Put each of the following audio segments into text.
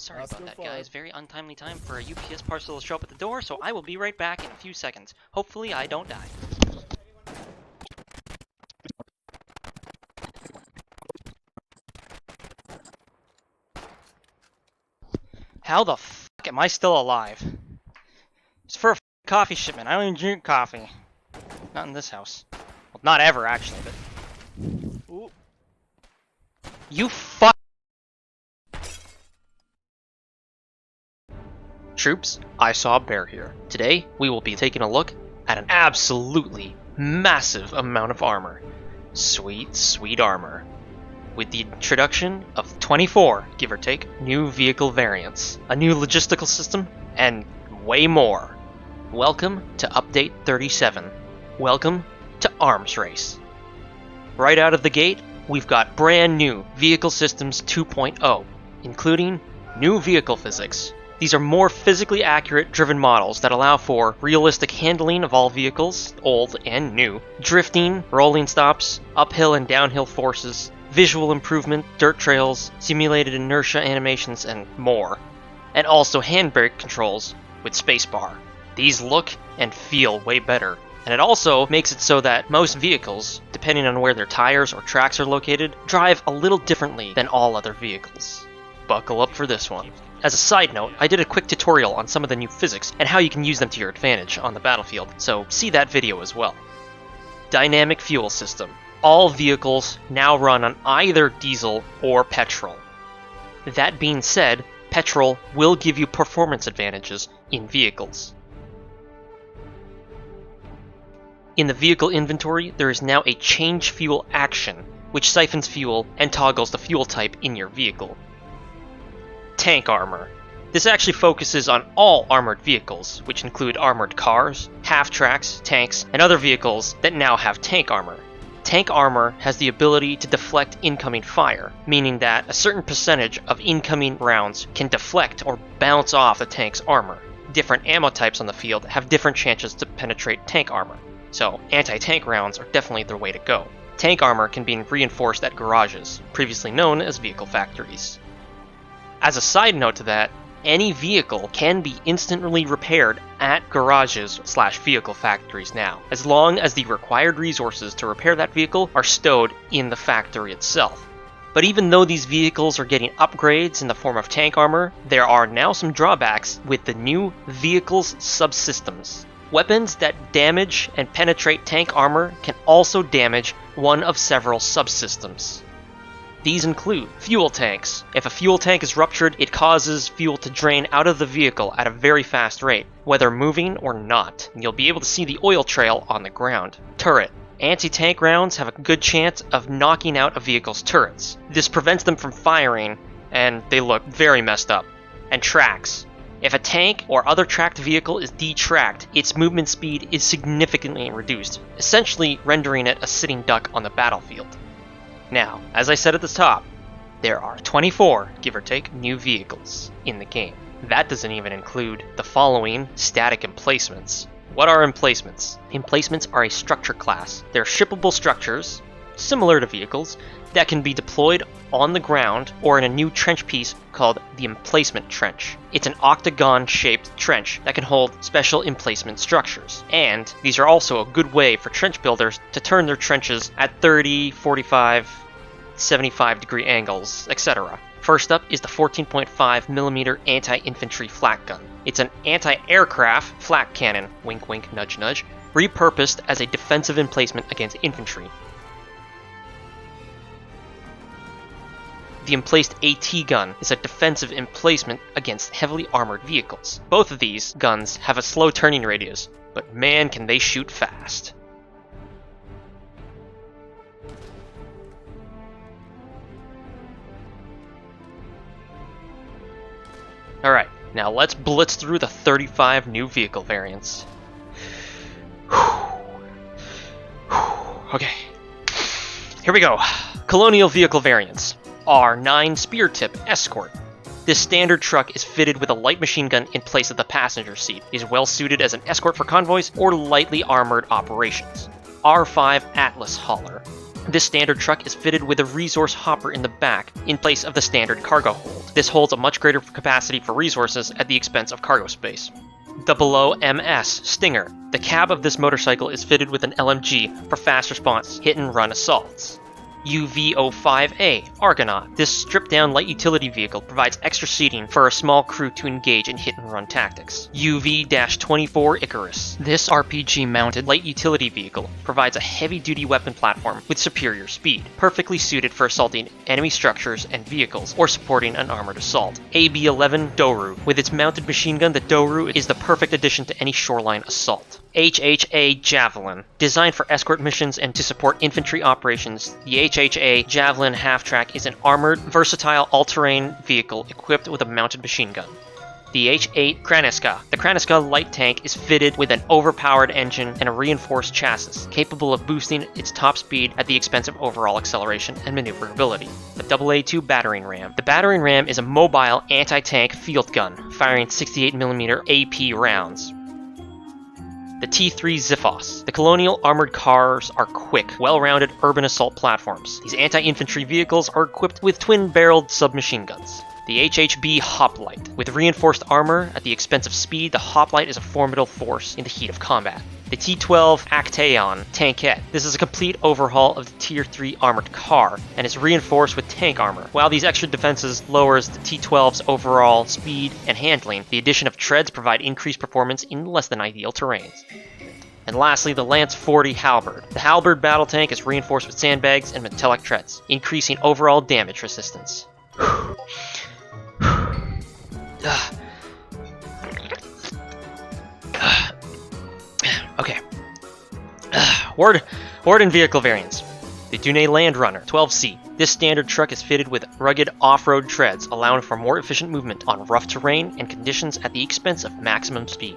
Sorry about that, guys. Very untimely time for a UPS parcel to show up at the door, so I will be right back in a few seconds. Hopefully I don't die. How the fuck am I still alive? It's for a coffee shipment. I don't even drink coffee. Not in this house. Well, not ever, actually, but... Ooh. You fuck... Troops, I saw a bear here. Today, we will be taking a look at an absolutely massive amount of armor. Sweet, sweet armor. With the introduction of 24, give or take, new vehicle variants, a new logistical system, and way more. Welcome to Update 37. Welcome to Arms Race. Right out of the gate, we've got brand new Vehicle Systems 2.0, including new vehicle physics. These are more physically accurate driven models that allow for realistic handling of all vehicles, old and new, drifting, rolling stops, uphill and downhill forces, visual improvement, dirt trails, simulated inertia animations, and more. And also handbrake controls with spacebar. These look and feel way better. And it also makes it so that most vehicles, depending on where their tires or tracks are located, drive a little differently than all other vehicles. Buckle up for this one. As a side note, I did a quick tutorial on some of the new physics and how you can use them to your advantage on the battlefield, so see that video as well. Dynamic fuel system. All vehicles now run on either diesel or petrol. That being said, petrol will give you performance advantages in vehicles. In the vehicle inventory, there is now a change fuel action, which siphons fuel and toggles the fuel type in your vehicle. Tank armor. This actually focuses on all armored vehicles, which include armored cars, half-tracks, tanks, and other vehicles that now have tank armor. Tank armor has the ability to deflect incoming fire, meaning that a certain percentage of incoming rounds can deflect or bounce off the tank's armor. Different ammo types on the field have different chances to penetrate tank armor, so anti-tank rounds are definitely the way to go. Tank armor can be reinforced at garages, previously known as vehicle factories. As a side note to that, any vehicle can be instantly repaired at garages/vehicle factories now, as long as the required resources to repair that vehicle are stowed in the factory itself. But even though these vehicles are getting upgrades in the form of tank armor, there are now some drawbacks with the new vehicle's subsystems. Weapons that damage and penetrate tank armor can also damage one of several subsystems. These include fuel tanks. If a fuel tank is ruptured, it causes fuel to drain out of the vehicle at a very fast rate, whether moving or not. You'll be able to see the oil trail on the ground. Turret. Anti-tank rounds have a good chance of knocking out a vehicle's turrets. This prevents them from firing, and they look very messed up. And tracks. If a tank or other tracked vehicle is detracked, its movement speed is significantly reduced, essentially rendering it a sitting duck on the battlefield. Now, as I said at the top, there are 24, give or take, new vehicles in the game. That doesn't even include the following static emplacements. What are emplacements? Emplacements are a structure class. They're shippable structures, similar to vehicles, that can be deployed on the ground or in a new trench piece called the emplacement trench. It's an octagon-shaped trench that can hold special emplacement structures. And these are also a good way for trench builders to turn their trenches at 30, 45, 75 degree angles, etc. First up is the 14.5mm anti-infantry flak gun. It's an anti-aircraft flak cannon, wink wink nudge nudge, repurposed as a defensive emplacement against infantry. The emplaced AT gun is a defensive emplacement against heavily armored vehicles. Both of these guns have a slow turning radius, but man can they shoot fast. Alright, now let's blitz through the 35 new vehicle variants. Okay, here we go. Colonial vehicle variants. R9 Speartip Escort. This standard truck is fitted with a light machine gun in place of the passenger seat. It is well suited as an escort for convoys or lightly armored operations. R5 Atlas Hauler. This standard truck is fitted with a resource hopper in the back in place of the standard cargo hold. This holds a much greater capacity for resources at the expense of cargo space. The OOMS Stinger. The cab of this motorcycle is fitted with an LMG for fast response hit-and-run assaults. UV-05A Argonaut. This stripped-down light utility vehicle provides extra seating for a small crew to engage in hit-and-run tactics. UV-24 Icarus. This RPG-mounted light utility vehicle provides a heavy-duty weapon platform with superior speed, perfectly suited for assaulting enemy structures and vehicles or supporting an armored assault. AB-11 Doru. With its mounted machine gun, the Doru is the perfect addition to any shoreline assault. HHA Javelin. Designed for escort missions and to support infantry operations, the HHA Javelin half-track is an armored, versatile, all-terrain vehicle equipped with a mounted machine gun. The H8 Kraniska. The Kraniska light tank is fitted with an overpowered engine and a reinforced chassis, capable of boosting its top speed at the expense of overall acceleration and maneuverability. The AA-2 Battering Ram. The Battering Ram is a mobile anti-tank field gun, firing 68mm AP rounds. The T3 Xiphos. The Colonial armored cars are quick, well-rounded urban assault platforms. These anti-infantry vehicles are equipped with twin-barreled submachine guns. The HHB Hoplite. With reinforced armor at the expense of speed, the Hoplite is a formidable force in the heat of combat. The T12 Actaeon Tankette. This is a complete overhaul of the Tier 3 armored car, and is reinforced with tank armor. While these extra defenses lowers the T12's overall speed and handling, the addition of treads provide increased performance in less than ideal terrains. And lastly, the Lance 40 Halberd. The Halberd battle tank is reinforced with sandbags and metallic treads, increasing overall damage resistance. Okay. Ward and vehicle variants. The Dunne Landrunner 12C. This standard truck is fitted with rugged off-road treads, allowing for more efficient movement on rough terrain and conditions at the expense of maximum speed.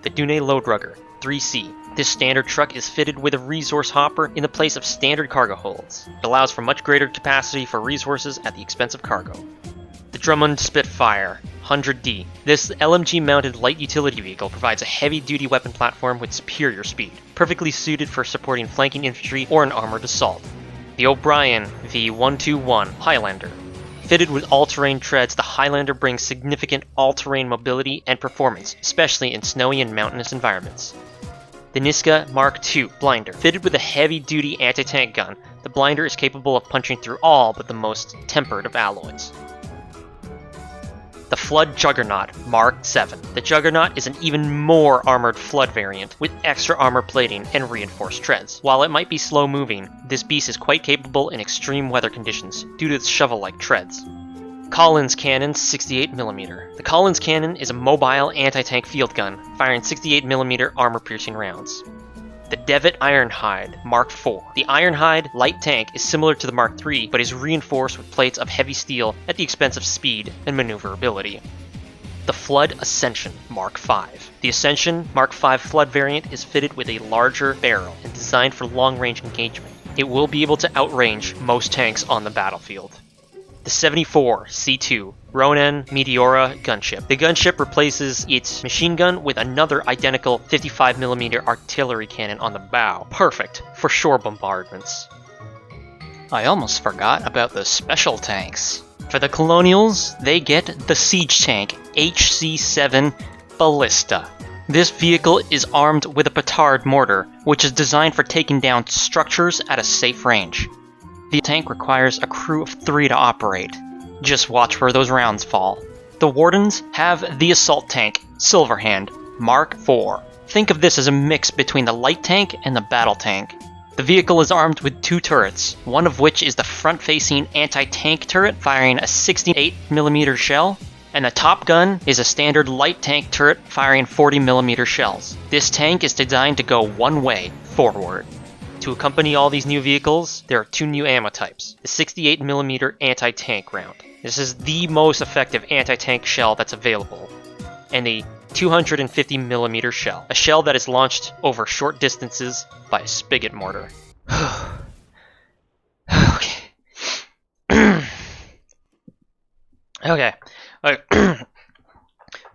The Dunne Loadlugger 3C. This standard truck is fitted with a resource hopper in the place of standard cargo holds. It allows for much greater capacity for resources at the expense of cargo. The Drummond Spitfire 100D. This LMG-mounted light utility vehicle provides a heavy-duty weapon platform with superior speed, perfectly suited for supporting flanking infantry or an armored assault. The O'Brien V121 Highlander. Fitted with all-terrain treads, the Highlander brings significant all-terrain mobility and performance, especially in snowy and mountainous environments. The Niska Mk.II Blinder. Fitted with a heavy-duty anti-tank gun, the Blinder is capable of punching through all but the most tempered of alloys. The Flood Juggernaut Mk.IV. The Juggernaut is an even more armored Flood variant, with extra armor plating and reinforced treads. While it might be slow-moving, this beast is quite capable in extreme weather conditions, due to its shovel-like treads. Collins Cannon 68mm. The Collins Cannon is a mobile anti-tank field gun, firing 68mm armor-piercing rounds. The Devitt Ironhide Mk.IV. The Ironhide light tank is similar to the Mk.III, but is reinforced with plates of heavy steel at the expense of speed and maneuverability. The Flood Ascension Mk.V. The Ascension Mk.V Flood variant is fitted with a larger barrel and designed for long-range engagement. It will be able to outrange most tanks on the battlefield. The 74 C2 Ronan Meteora Gunship. The gunship replaces its machine gun with another identical 55mm artillery cannon on the bow. Perfect for shore bombardments. I almost forgot about the special tanks. For the Colonials, they get the siege tank HC-7 Ballista. This vehicle is armed with a petard mortar, which is designed for taking down structures at a safe range. The tank requires a crew of 3 to operate. Just watch where those rounds fall. The Wardens have the assault tank, Silverhand Mk.IV. Think of this as a mix between the light tank and the battle tank. The vehicle is armed with 2 turrets, one of which is the front-facing anti-tank turret firing a 68mm shell, and the top gun is a standard light tank turret firing 40mm shells. This tank is designed to go one way, forward. To accompany all these new vehicles, there are 2 new ammo types. The 68mm anti-tank round. This is the most effective anti-tank shell that's available. And the 250mm shell, a shell that is launched over short distances by a spigot mortar. Okay.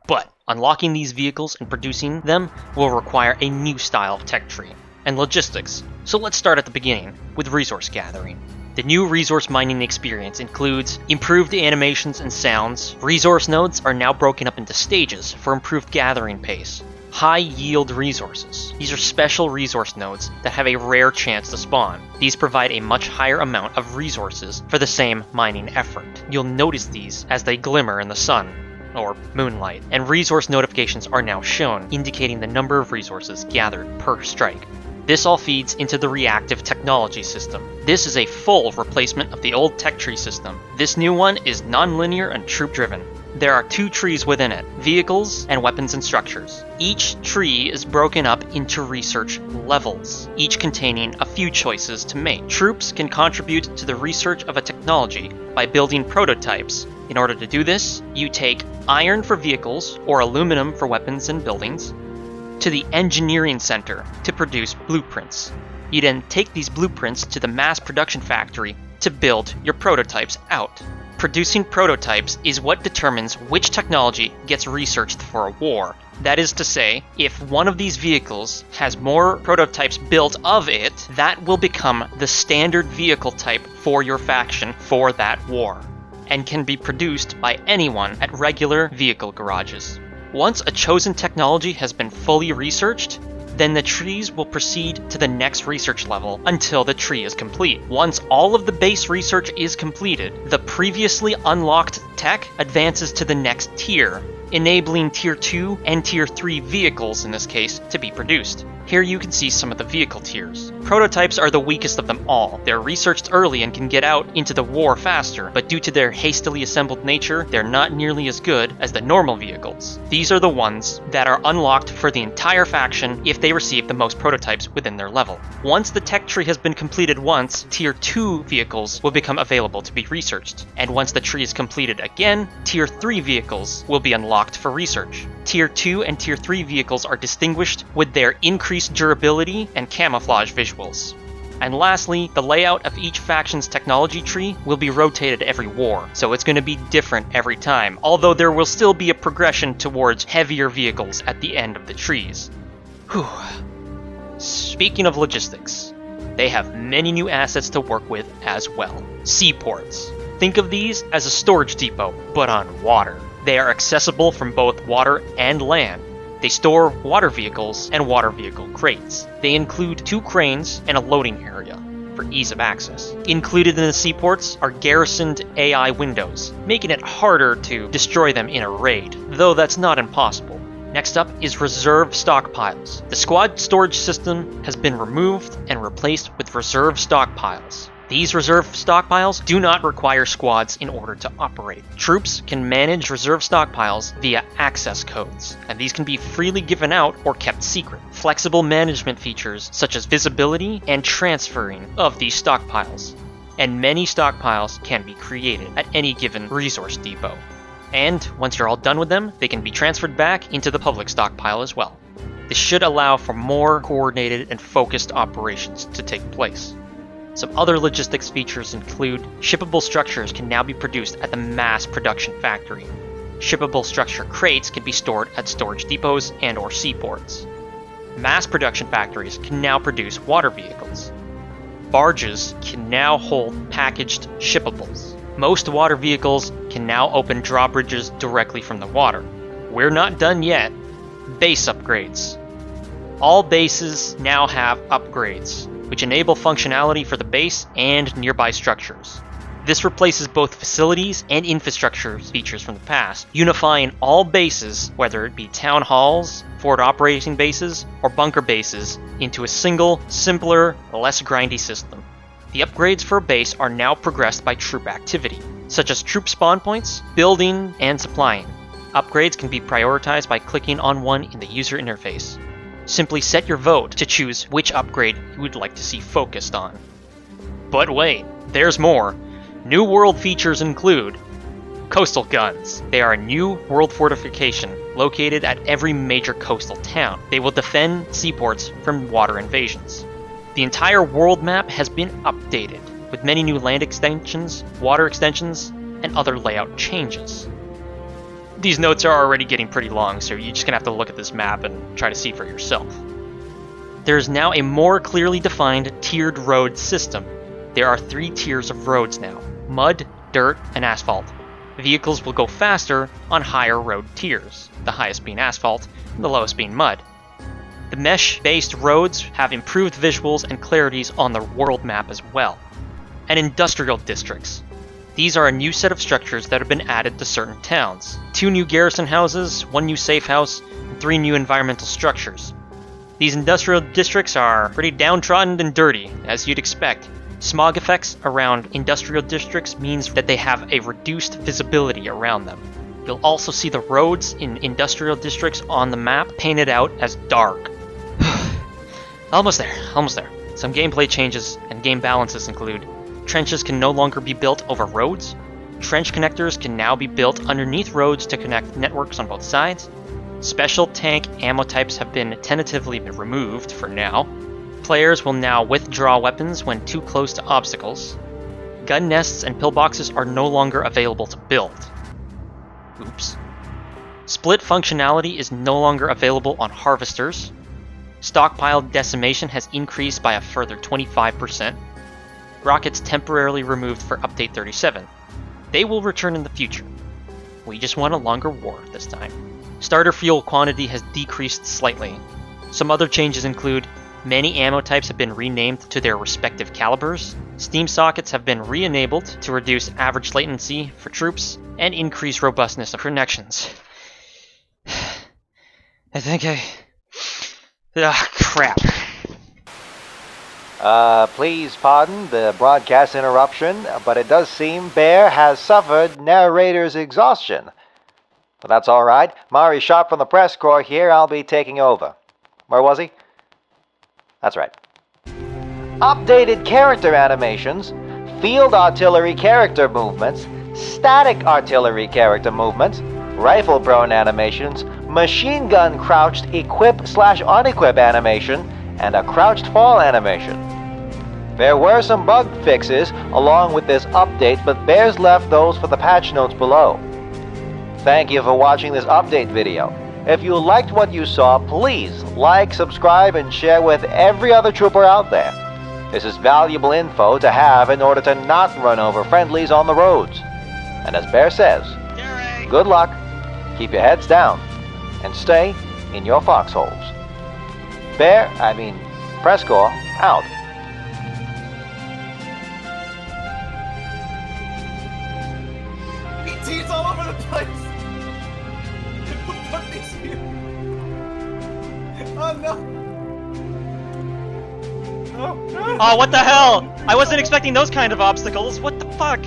But unlocking these vehicles and producing them will require a new style of tech tree and logistics. So let's start at the beginning with resource gathering. The new resource mining experience includes improved animations and sounds. Resource nodes are now broken up into stages for improved gathering pace. High-yield resources. These are special resource nodes that have a rare chance to spawn. These provide a much higher amount of resources for the same mining effort. You'll notice these as they glimmer in the sun, or moonlight, and resource notifications are now shown, indicating the number of resources gathered per strike. This all feeds into the reactive technology system. This is a full replacement of the old tech tree system. This new one is non-linear and troop-driven. There are 2 trees within it, vehicles and weapons and structures. Each tree is broken up into research levels, each containing a few choices to make. Troops can contribute to the research of a technology by building prototypes. In order to do this, you take iron for vehicles or aluminum for weapons and buildings to the engineering center to produce blueprints. You then take these blueprints to the mass production factory to build your prototypes out. Producing prototypes is what determines which technology gets researched for a war. That is to say, if one of these vehicles has more prototypes built of it, that will become the standard vehicle type for your faction for that war, and can be produced by anyone at regular vehicle garages. Once a chosen technology has been fully researched, then the trees will proceed to the next research level until the tree is complete. Once all of the base research is completed, the previously unlocked tech advances to the next tier, enabling Tier 2 and Tier 3 vehicles in this case to be produced. Here you can see some of the vehicle tiers. Prototypes are the weakest of them all. They're researched early and can get out into the war faster, but due to their hastily assembled nature, they're not nearly as good as the normal vehicles. These are the ones that are unlocked for the entire faction if they receive the most prototypes within their level. Once the tech tree has been completed once, Tier 2 vehicles will become available to be researched. And once the tree is completed again, Tier 3 vehicles will be unlocked for research. Tier 2 and Tier 3 vehicles are distinguished with their increased durability and camouflage visuals. And lastly, the layout of each faction's technology tree will be rotated every war, so it's going to be different every time, although there will still be a progression towards heavier vehicles at the end of the trees. Whew. Speaking of logistics, they have many new assets to work with as well. Seaports. Think of these as a storage depot, but on water. They are accessible from both water and land. They store water vehicles and water vehicle crates. They include 2 cranes and a loading area for ease of access. Included in the seaports are garrisoned AI windows, making it harder to destroy them in a raid, though that's not impossible. Next up is reserve stockpiles. The squad storage system has been removed and replaced with reserve stockpiles. These reserve stockpiles do not require squads in order to operate. Troops can manage reserve stockpiles via access codes, and these can be freely given out or kept secret. Flexible management features such as visibility and transferring of these stockpiles, and many stockpiles can be created at any given resource depot. And once you're all done with them, they can be transferred back into the public stockpile as well. This should allow for more coordinated and focused operations to take place. Some other logistics features include shippable structures can now be produced at the mass production factory. Shippable structure crates can be stored at storage depots and or seaports. Mass production factories can now produce water vehicles. Barges can now hold packaged shippables. Most water vehicles can now open drawbridges directly from the water. We're not done yet. Base upgrades. All bases now have upgrades, which enable functionality for the base and nearby structures. This replaces both facilities and infrastructure features from the past, unifying all bases, whether it be town halls, forward operating bases, or bunker bases, into a single, simpler, less grindy system. The upgrades for a base are now progressed by troop activity, such as troop spawn points, building, and supplying. Upgrades can be prioritized by clicking on one in the user interface. Simply set your vote to choose which upgrade you would like to see focused on. But wait, there's more. New world features include coastal guns. They are a new world fortification located at every major coastal town. They will defend seaports from water invasions. The entire world map has been updated, with many new land extensions, water extensions, and other layout changes. These notes are already getting pretty long, so you're just going to have to look at this map and try to see for yourself. There is now a more clearly defined tiered road system. There are 3 tiers of roads now: mud, dirt, and asphalt. Vehicles will go faster on higher road tiers, the highest being asphalt, and the lowest being mud. The mesh-based roads have improved visuals and clarities on the world map as well. And industrial districts. These are a new set of structures that have been added to certain towns. 2 new garrison houses, 1 new safe house, and 3 new environmental structures. These industrial districts are pretty downtrodden and dirty, as you'd expect. Smog effects around industrial districts means that they have a reduced visibility around them. You'll also see the roads in industrial districts on the map painted out as dark. Almost there. Some gameplay changes and game balances include: trenches can no longer be built over roads, trench connectors can now be built underneath roads to connect networks on both sides, special tank ammo types have been tentatively removed for now, players will now withdraw weapons when too close to obstacles, gun nests and pillboxes are no longer available to build. Oops. Split functionality is no longer available on harvesters. Stockpile decimation has increased by a further 25%. Rockets temporarily removed for Update 37. They will return in the future. We just want a longer war this time. Starter fuel quantity has decreased slightly. Some other changes include: many ammo types have been renamed to their respective calibers, steam sockets have been re-enabled to reduce average latency for troops, and increase robustness of connections. I think crap. Please pardon the broadcast interruption, but it does seem Bear has suffered narrator's exhaustion. But that's alright. Mari Sharp from the press corps here. I'll be taking over. Where was he? That's right. Updated character animations, field artillery character movements, static artillery character movements, rifle prone animations, machine gun crouched equip/unequip animation, and a crouched fall animation. There were some bug fixes along with this update, but Bears left those for the patch notes below. Thank you for watching this update video. If you liked what you saw, please like, subscribe, and share with every other trooper out there. This is valuable info to have in order to not run over friendlies on the roads. And as Bear says, good luck, keep your heads down, and stay in your foxholes. Press corps, out. ET's all over the place! Who put these here? Oh no! Oh, what the hell? I wasn't expecting those kind of obstacles. What the fuck?